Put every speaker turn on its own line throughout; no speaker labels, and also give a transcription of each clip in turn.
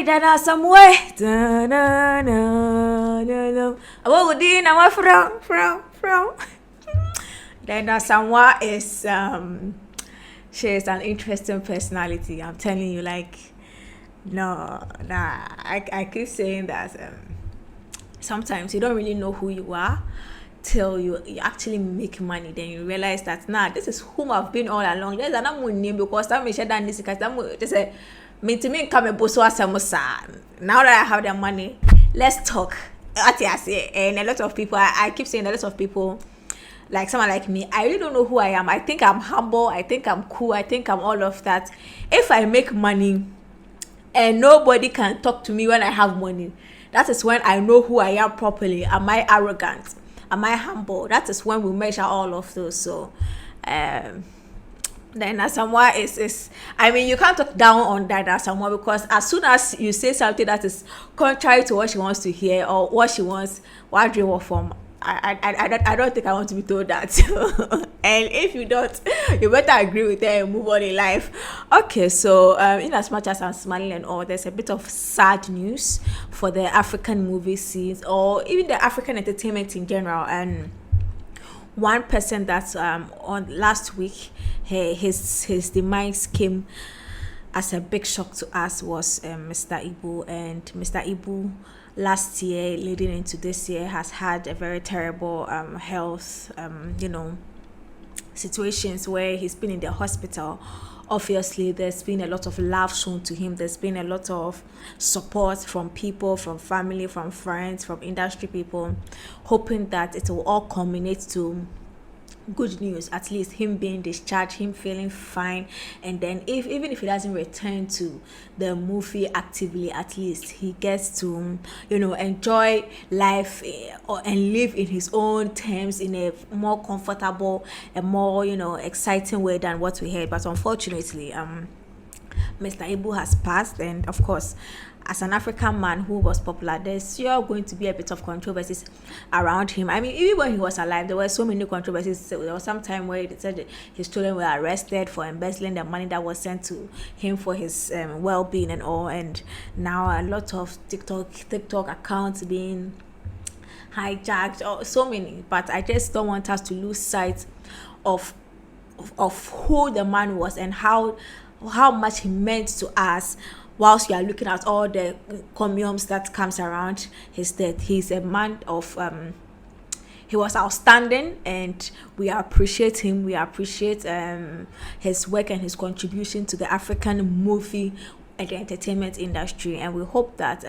Dana somewhere. What would you know? From. Dana somewhere is she is an interesting personality. I'm telling you, like, no, nah. I keep saying that sometimes you don't really know who you are till you actually make money. Then you realize that this is whom I've been all along. There's another name because I'm share than this because I'm just say me to me come a boss samosa. Now that I have the money, let's talk. And a lot of people, I keep saying a lot of people, like someone like me, I really don't know who I am. I think I'm humble. I think I'm cool. I think I'm all of that. If I make money and nobody can talk to me when I have money, that is when I know who I am properly. Am I arrogant? Am I humble? That is when we measure all of those. So, then Asamoah is I mean, you can't talk down on that Asamoah because as soon as you say something that is contrary to what she wants to hear or what she wants, what dream or form, I don't think I want to be told that. And if you don't, you better agree with her and move on in life. Okay, so in as much as I'm smiling and all, there's a bit of sad news for the African movie scenes or even the African entertainment in general. And one person that's on last week, his demise came as a big shock to us was Mr.Ibu. And Mr.Ibu last year leading into this year has had a very terrible health situations where he's been in the hospital. Obviously there's been a lot of love shown to him. There's been a lot of support from people, from family, from friends, from industry people, hoping that it will all culminate to good news, at least him being discharged, him feeling fine, and then even if he doesn't return to the movie actively, at least he gets to enjoy life and live in his own terms in a more comfortable and more exciting way than what we had. But unfortunately Mr. Ibu has passed, and of course, as an African man who was popular, there's still going to be a bit of controversies around him. I mean, even when he was alive, there were so many controversies. There was some time where they said his children were arrested for embezzling the money that was sent to him for his well-being and all. And now a lot of TikTok accounts being hijacked, or so many. But I just don't want us to lose sight of who the man was and how much he meant to us. Whilst you are looking at all the comiums that comes around his death, he's a man of he was outstanding, and we appreciate him. We appreciate his work and his contribution to the African movie and the entertainment industry, and we hope that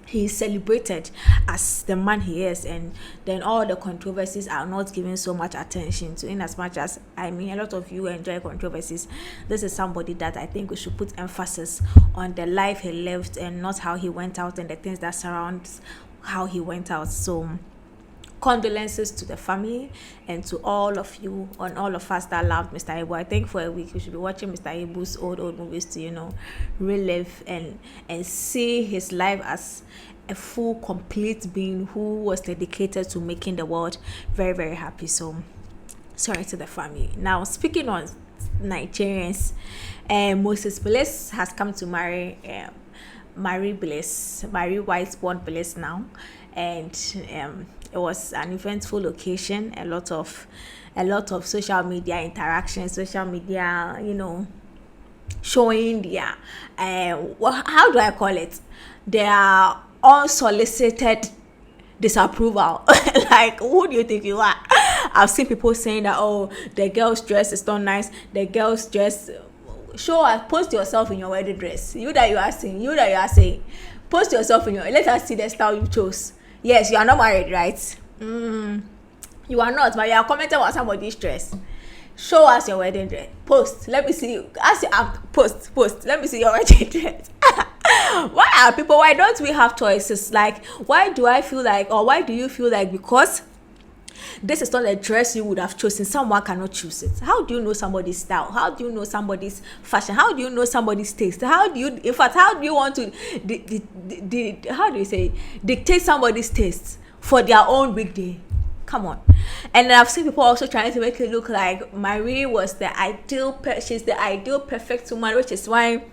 he's celebrated as the man he is, and then all the controversies are not given so much attention to. In as much as a lot of you enjoy controversies, this is somebody that I think we should put emphasis on the life he lived and not how he went out and the things that surrounds how he went out. So condolences to the family and to all of you and all of us that loved Mr. Ibu. I think for a week we should be watching Mr. Ibu's old movies to relive and see his life as a full, complete being who was dedicated to making the world very, very happy. So sorry to the family. Now, speaking on Nigerians, Moses Bliss has come to marry Bliss, marry white-born Bliss now, and it was an eventful occasion. A lot of social media interaction, social media, showing their how do I call it? Their unsolicited disapproval. Like, who do you think you are? I've seen people saying that, oh, the girl's dress is not nice. The girl's dress. Show us, post yourself in your wedding dress. You that you are saying, post yourself in your. Let us see the style you chose. Yes, you are not married, right? You are not, but you are commenting about somebody's dress. Show us your wedding dress. Post. Let me see you. Post. Let me see your wedding dress. Why don't we have choices? Like, why do I feel like, or why do you feel like because this is not a dress you would have chosen, someone cannot choose it? How do you know somebody's style? How do you know somebody's fashion? How do you know somebody's taste? How do you want to dictate somebody's taste for their own big day? Come on. And I've seen people also trying to make it look like Marie was she's the ideal perfect woman, which is why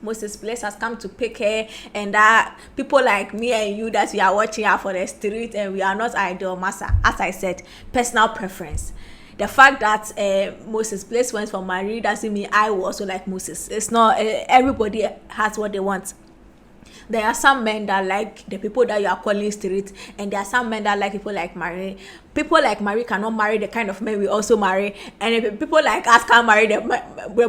Moses Bliss has come to pick her, and that people like me and you that we are watching her for the street, and we are not ideal master. As I said, personal preference. The fact that Moses Bliss went for Marie doesn't mean I will also like Moses. It's not, everybody has what they want. There are some men that like the people that you are calling street, and there are some men that like people like Marie. People like Marie cannot marry the kind of men we also marry, and if people like us can't marry the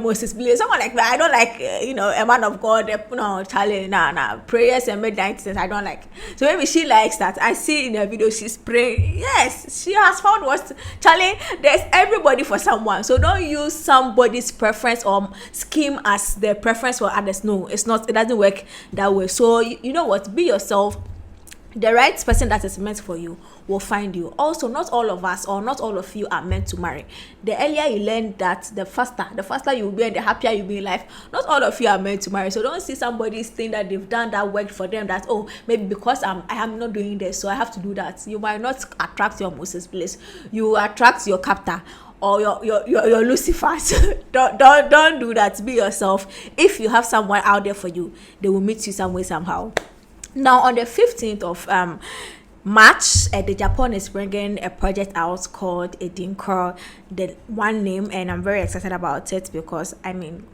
Moses Bliss. Someone like that, I don't like, a man of God. No, Charlie, nah, prayers and midnight things I don't like. So maybe she likes that. I see in the video she's praying. Yes, she has found what Charlie. There's everybody for someone. So don't use somebody's preference or scheme as the preference for others. No, it's not. It doesn't work that way. So you know what? Be yourself. The right person that is meant for you will find you. Also, not all of us or not all of you are meant to marry. The earlier you learn that, the faster you will be and the happier you'll be in life. Not all of you are meant to marry. So don't see somebody's thing that they've done that worked for them, that, oh, maybe because I am not doing this, so I have to do that. You might not attract your Moses Bliss. You attract your captor or your Lucifer. Don't do that. Be yourself. If you have someone out there for you, they will meet you some way, somehow. Now, on the 15th of March, the Japan is bringing a project out called Edinkor, the one name, and I'm very excited about it because, I mean,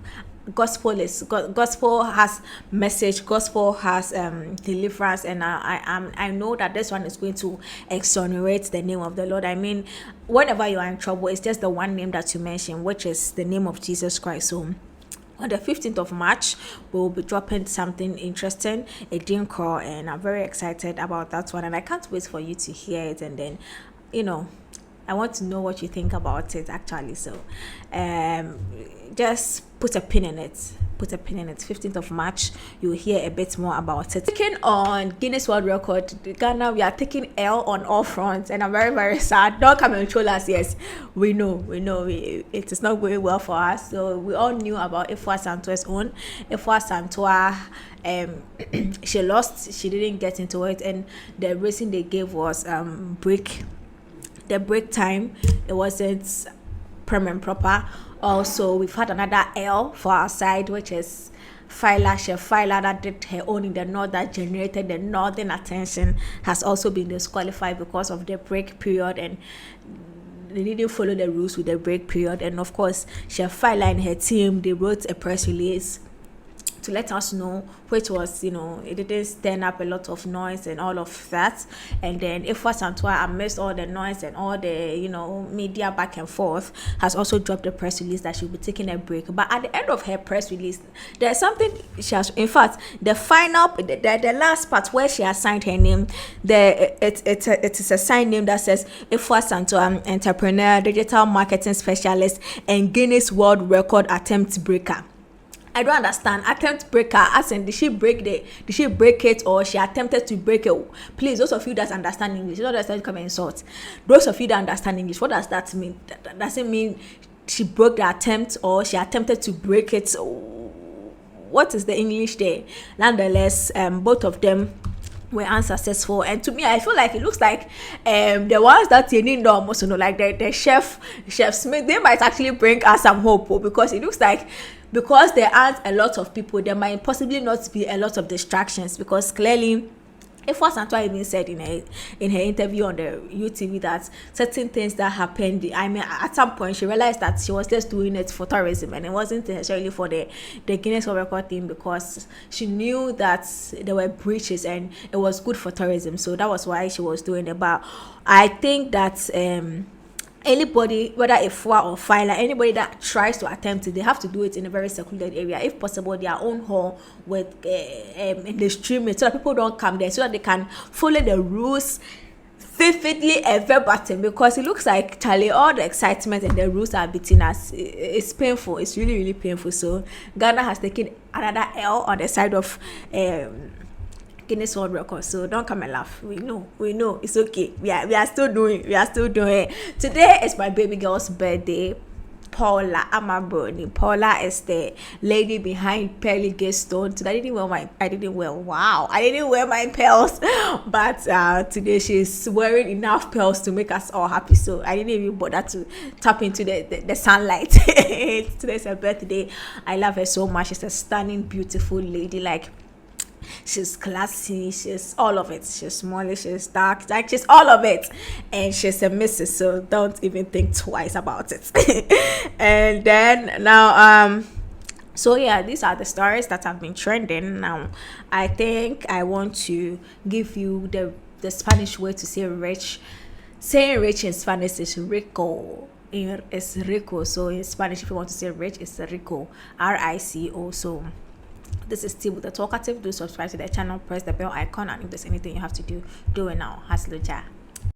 gospel has message, gospel has deliverance, and I know that this one is going to exonerate the name of the Lord. I mean, whenever you are in trouble, it's just the one name that you mention, which is the name of Jesus Christ. So on the 15th of March, we'll be dropping something interesting, a dream call, and I'm very excited about that one. And I can't wait for you to hear it. And then, I want to know what you think about it, actually. So, just put a pin in it. 15th of March, you'll hear a bit more about it. Taking on Guinness World Record, Ghana, we are taking L on all fronts, and I'm very, very sad. Don't come and troll us. Yes, we know it is not going well for us. So we all knew about Ifwa Santo's own. Ifwa Santoa, she lost. She didn't get into it, and the reason they gave was break time. It wasn't prim and proper. Also, we've had another L for our side, which is Faila. Chef Faila, that did her own in the north, that generated the northern attention, has also been disqualified because of the break period, and they didn't follow the rules with the break period. And of course, Chef Faila and her team, they wrote a press release to let us know, which was, it didn't stand up a lot of noise and all of that. And then Ifwa Santoa, amidst all the noise and all the, media back and forth, has also dropped a press release that she'll be taking a break. But at the end of her press release, there's something she has, in fact, the final, the last part where she has signed her name, it is a signed name that says Ifwa Santoa, entrepreneur, digital marketing specialist, and Guinness World Record attempt breaker. I don't understand. Attempt breaker, as in, did she break it, or she attempted to break it? Please, those of you that understand English, don't understand, come and insult. Those of you that understand English, what does that mean? That doesn't mean she broke the attempt or she attempted to break it. What is the English there? Nonetheless, both of them were unsuccessful, and to me, I feel like it looks like the ones that you need almost, like the chef Smith, they might actually bring us some hope, because it looks like, because there aren't a lot of people, there might possibly not be a lot of distractions, because clearly Ifwa Santoa even said in her interview on the UTV that certain things that happened, I mean, at some point she realized that she was just doing it for tourism, and it wasn't necessarily for the Guinness World Record thing, because she knew that there were breaches and it was good for tourism. So that was why she was doing it. But I think that anybody, whether Ifwa or Faila, anybody that tries to attempt it, they have to do it in a very secluded area, if possible their own hall with in the stream, so that people don't come there, so that they can follow the rules vividly and verbatim, because it looks like, Charlie, all the excitement and the rules are beating us. It's painful. It's really, really painful. So Ghana has taken another L on the side of Guinness World Record. So don't come and laugh. We know it's okay. We are still doing it. Today is my baby girl's birthday. Paula. I'm a Mourning. Paula is the lady behind Pearly Gaystone. Today I didn't wear my pearls, but today she's wearing enough pearls to make us all happy. So I didn't even bother to tap into the sunlight. Today's her birthday. I love her so much. She's a stunning, beautiful lady. Like, she's classy, she's all of it. She's small, she's dark, like she's all of it, and she's a missus. So don't even think twice about it. And then now, so yeah, these are the stories that have been trending. Now, I think I want to give you the Spanish way to say rich. Saying rich in Spanish is rico. It's rico. So in Spanish, if you want to say rich, it's rico, RICO. So this is Tibu the Talkative. Do subscribe to the channel, press the bell icon, and if there's anything you have to do, do it now. Hasluja.